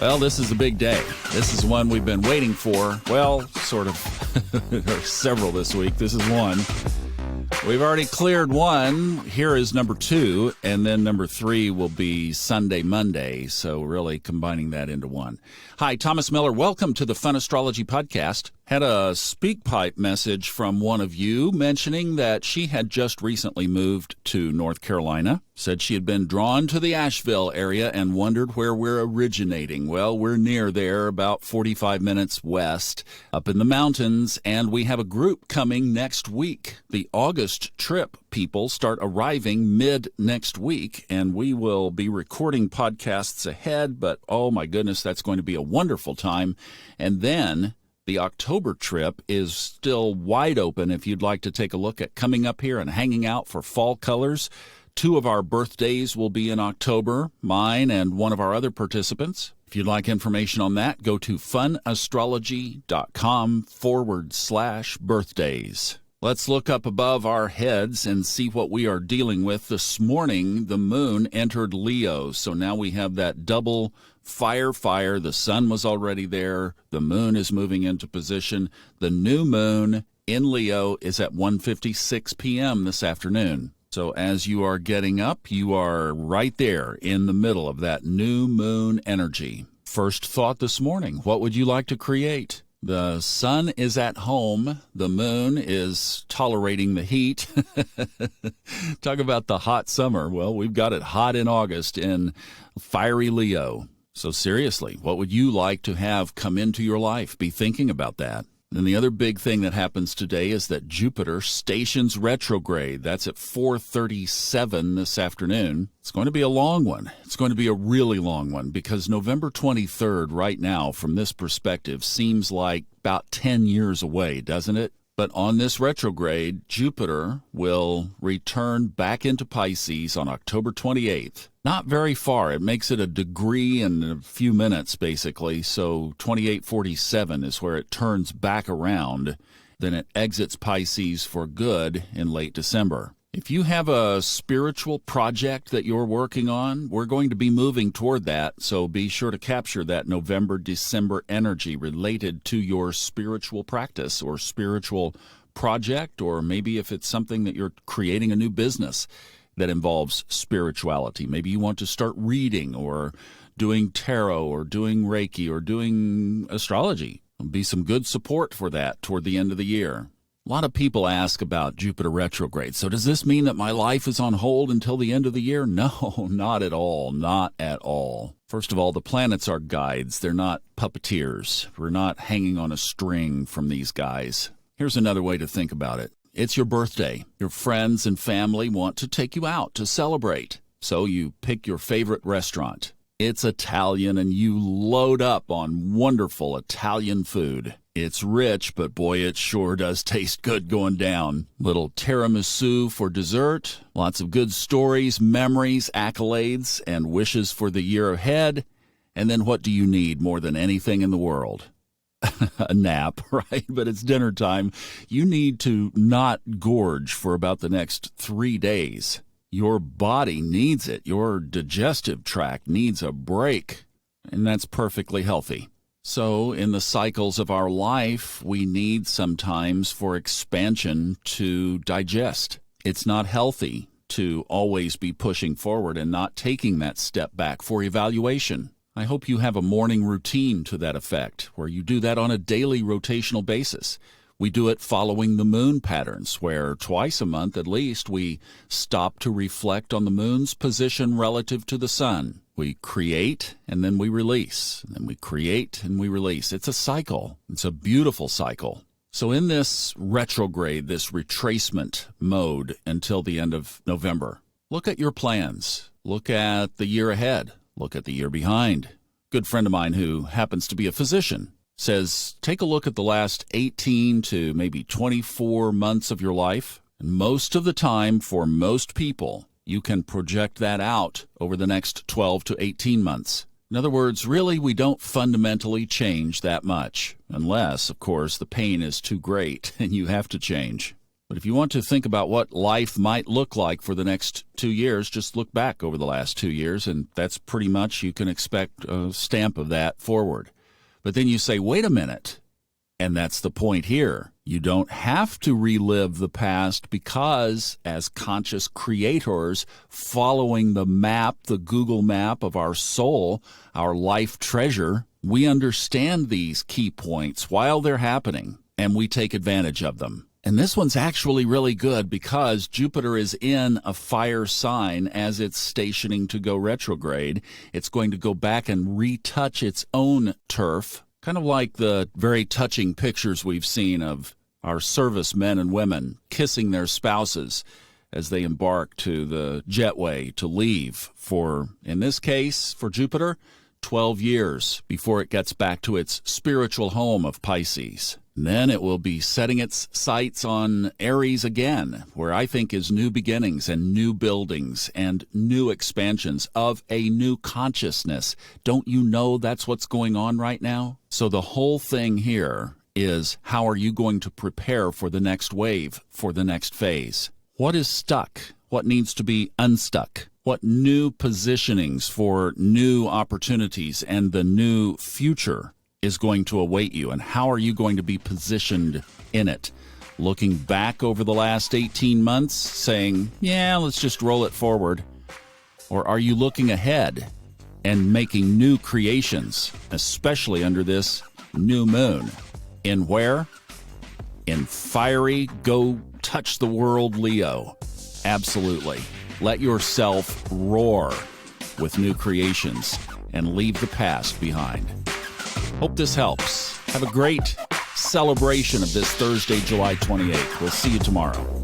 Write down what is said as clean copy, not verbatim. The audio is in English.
Well, this is a big day. This is one we've been waiting for. Well, sort of. There are several this week. This is one. We've already cleared one. Here is number 2, and then number 3 will be Sunday, Monday. So really combining that into one. Hi, Thomas Miller. Welcome to the Fun Astrology Podcast. Had a speak pipe message from one of you mentioning that she had just recently moved to North Carolina. Said she had been drawn to the Asheville area and wondered where we're originating. Well, we're near there, about 45 minutes west, up in the mountains, and we have a group coming next week. The August trip people start arriving mid next week, and we will be recording podcasts ahead, but oh my goodness, that's going to be a wonderful time. And then the October trip is still wide open if you'd like to take a look at coming up here and hanging out for fall colors. 2 of our birthdays will be in October, mine and one of our other participants. If you'd like information on that, go to funastrology.com/birthdays. Let's look up above our heads and see what we are dealing with. This morning, the moon entered Leo, so now we have that double fire. The sun was already there. The moon is moving into position. The new moon in Leo is at 1:56 p.m. this afternoon. So as you are getting up, you are right there in the middle of that new moon energy. First thought this morning, what would you like to create? The sun is at home. The moon is tolerating the heat. Talk about the hot summer. Well, we've got it hot in August in fiery Leo. So seriously, what would you like to have come into your life? Be thinking about that. And the other big thing that happens today is that Jupiter stations retrograde. That's at 4:37 this afternoon. It's going to be a long one. It's going to be a really long one because November 23rd right now, from this perspective, seems like about 10 years away, doesn't it? But on this retrograde, Jupiter will return back into Pisces on October 28th. Not very far. It makes it a degree in a few minutes, basically. So 2847 is where it turns back around. Then it exits Pisces for good in late December. If you have a spiritual project that you're working on, we're going to be moving toward that, so be sure to capture that November-December energy related to your spiritual practice or spiritual project, or maybe if it's something that you're creating a new business that involves spirituality. Maybe you want to start reading or doing tarot or doing Reiki or doing astrology. There'll be some good support for that toward the end of the year. A lot of people ask about Jupiter retrograde. So does this mean that my life is on hold until the end of the year? No, not at all. Not at all. First of all, the planets are guides. They're not puppeteers. We're not hanging on a string from these guys. Here's another way to think about it. It's your birthday. Your friends and family want to take you out to celebrate. So you pick your favorite restaurant. It's Italian, and you load up on wonderful Italian food. It's rich, but boy, it sure does taste good going down. Little tiramisu for dessert, lots of good stories, memories, accolades, and wishes for the year ahead. And then what do you need more than anything in the world? A nap, right? But it's dinner time. You need to not gorge for about the next 3 days. Your body needs it. Your digestive tract needs a break, and that's perfectly healthy. So in the cycles of our life, we need sometimes for expansion to digest. It's not healthy to always be pushing forward and not taking that step back for evaluation. I hope you have a morning routine to that effect, where you do that on a daily rotational basis. We do it following the moon patterns, where twice a month at least we stop to reflect on the moon's position relative to the sun. We create and then we release, and then we create and we release. It's a cycle. It's a beautiful cycle. So in this retrograde, this retracement mode until the end of November, look at your plans. Look at the year ahead. Look at the year behind. Good friend of mine who happens to be a physician says, take a look at the last 18 to maybe 24 months of your life. And most of the time, for most people, you can project that out over the next 12 to 18 months. In other words, really, we don't fundamentally change that much, unless, of course, the pain is too great and you have to change. But if you want to think about what life might look like for the next 2 years, just look back over the last 2 years, and that's pretty much, you can expect a stamp of that forward. But then you say, wait a minute, and that's the point here. You don't have to relive the past because, as conscious creators, following the map, the Google map of our soul, our life treasure, we understand these key points while they're happening, and we take advantage of them. And this one's actually really good because Jupiter is in a fire sign as it's stationing to go retrograde. It's going to go back and retouch its own turf, kind of like the very touching pictures we've seen of our service men and women kissing their spouses as they embark to the jetway to leave for, in this case, for Jupiter, 12 years before it gets back to its spiritual home of Pisces. And then it will be setting its sights on Aries again, where I think is new beginnings and new buildings and new expansions of a new consciousness. Don't you know that's what's going on right now? So the whole thing here is, how are you going to prepare for the next wave, for the next phase? What is stuck? What needs to be unstuck? What new positionings for new opportunities and the new future is going to await you, and how are you going to be positioned in it? Looking back over the last 18 months, saying, yeah, let's just roll it forward? Or are you looking ahead and making new creations, especially under this new moon? In where? In fiery, go touch the world Leo. Absolutely. Let yourself roar with new creations and leave the past behind. Hope this helps. Have a great celebration of this Thursday, July 28th. We'll see you tomorrow.